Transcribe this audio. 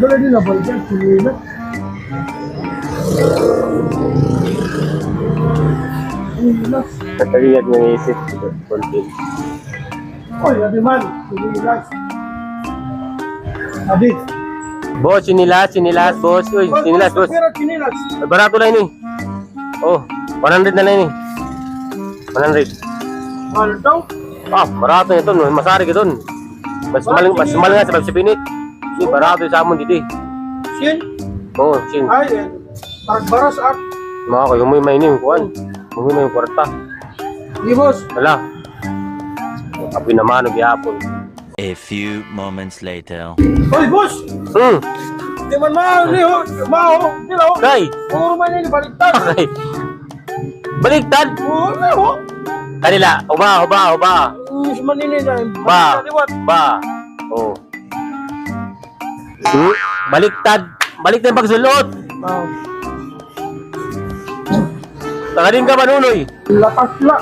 Wala din na balik yan, sinila. Sinila. Katalian ng isip. Konti. Oy, adi man, sinila. Adi. Boss, sinilas, boss. Uy, sinilas, boss. Pero sinilas. Ay, barato na yun eh. Oh, 100 na yun eh. 100. Ano daw? Ah, barato na ito. Masari ka dun. Mas mahal nga sa pagsipinit. Kasi barato yung sa amon dito eh. Sin? Oo, sin. Ay, parang baras at. Mga ko, yung may ini, kuhan. Yung may kwarta. Di boss. Wala. Apoy naman, nagyapon. A few moments later. Oy, boss! Di man mao, di ho. Kay! Puro man yan, baliktad. Kay! Baliktad! Oo, di ho. Kanila, uba. Maninin na. Ba. Kaliwat. Ba. Oh. Baliktad. Baliktad yung pagsulot. Oh. Tanganin ka, Manunoy. Lakas la.